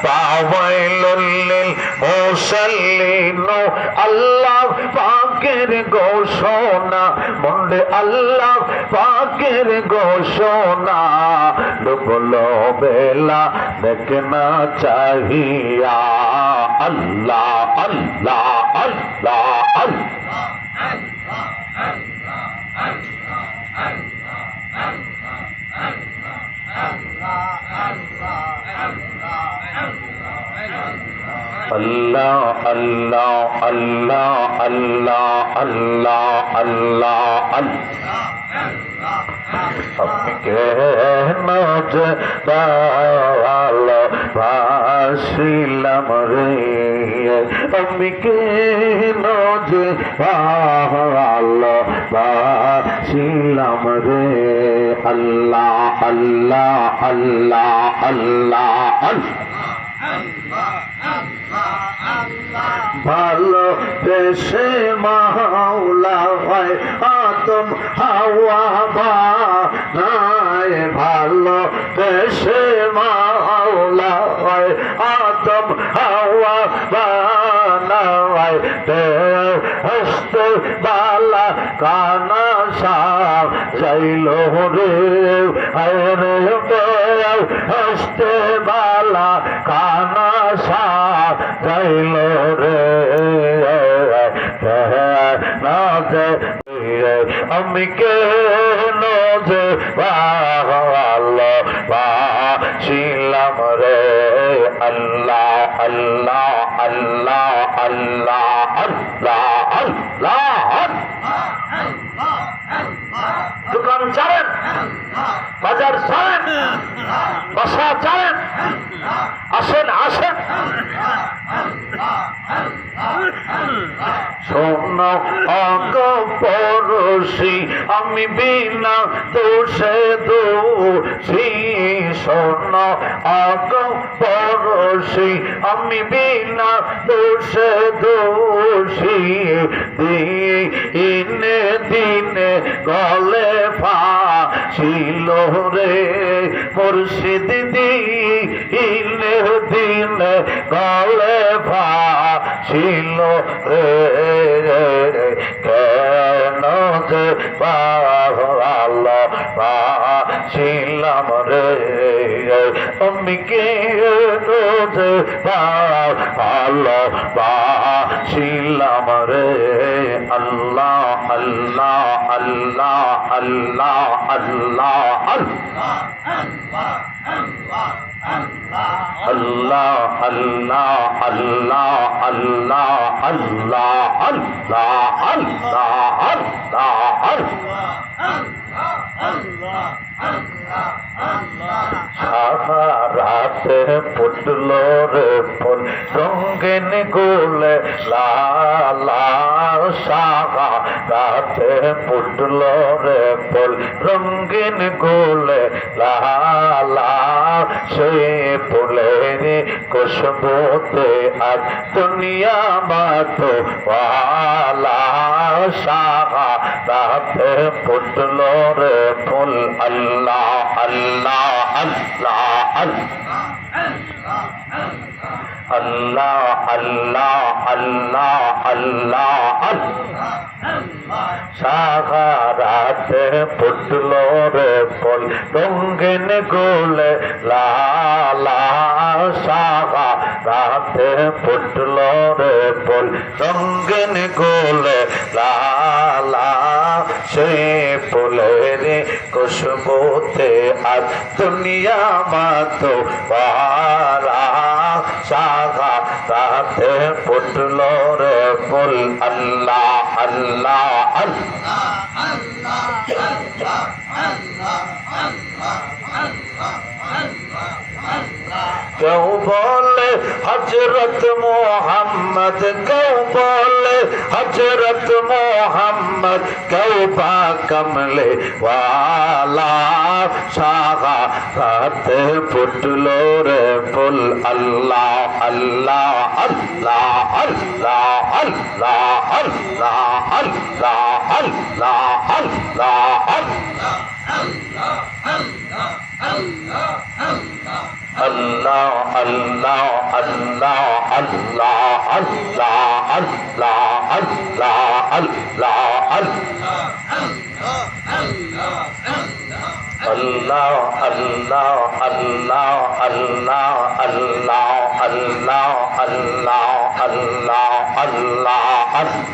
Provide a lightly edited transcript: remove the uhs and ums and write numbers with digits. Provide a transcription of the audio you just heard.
ফাওয়াইলুল লিল মুসাল্লিন আল্লাহ পাকের ঘোষণা মন্ডে আল্লাহ পাকের ঘোষণা ডুবলো বেলা দেখনা চাহিয়া আল্লাহ আল্লাহ আল্লাহ আল্লাহ Allah Allah Allah Allah Allah Allah Allah আমি কেন যে ভালোবাসিলাম রে আমি কেন যে ভালোবাসিলাম রে আল্লাহ আল্লাহ আল্লাহ আল্লাহ ভালো দেশে মাওলা হয় আদম হাওয়া বানায় ভালো দেশে মাওলা হয় আদম হাওয়া বানায় হস্তে বালা কানা সাপ যাইল রে রে হস্তে বালা কানা সাপ যাইল রে আমি কেন যে ভালোবাসিলাম রে আল্লাহ আল্লাহ আল্লাহ আল্লাহ আল্লাহ আল্লাহ দোকান চালেন বাজার চালেন বাসা চালেন আসেন আসেন শোনো অগপরশি আমি বিনা দোষে দোষী শোনো অগপরশি আমি বিনা দোষে দোষী দিনে দিনে গলে ফাঁসিল রে মুর্শিদ দিনে দিনে গলে ফাঁসিল রে কেন যে ভালোবাসিলাম রে আমি কেন যে ভালোবাসিলাম রে আল্লাহ আল্লাহ আল্লাহ আল্লাহ আল্লাহ আল্লাহ আল্লাহ আল্লাহ আল্লাহ আল্লাহ আল্লাহ আল্লাহ সাহারাতে ফুটল রে ফুল রঙিন গোলে লালা সাহারাতে ফুটল রে ফুল রঙিন গোলে লালা সে ফুলের খুশবুতে আজ দুনিয়া মাতো ওয়ালা সাহারাতে ফুটল রে ফুল আল্লাহ আল্লাহ আল্লাহ আল্লাহ আল্লাহ আল্লাহ আল্লাহ সাহারাতে ফুটল রে ফুল রঙিন গোলে লালা সাহারাতে ফুটল রে ফুল রঙিন গোলে লালা সেই ফুলের খুশবুতে আজ দুনিয়া মাতো ওয়ালা সাহারাতে ফুটল রে ফুল আল্লাহ আল্লাহ কেউ বলে হযরত মুহাম্মদ কেউ বলে হযরত মুহাম্মদ কেউ বা কমলে ওয়ালা সাহারাতে ফুটল রে ফুল আল্লাহ আল্লাহ আল্লাহ আল্লাহ আল্লাহ আল্লাহ আল্লাহ আল্লাহ আল্লাহ আল্লাহ Allah, Allah, Allah, Allah, Allah, Allah, Allah, Allah, Allah, Allah, Allah, Allah, Allah, Allah, Allah, Allah, Allah, Allah.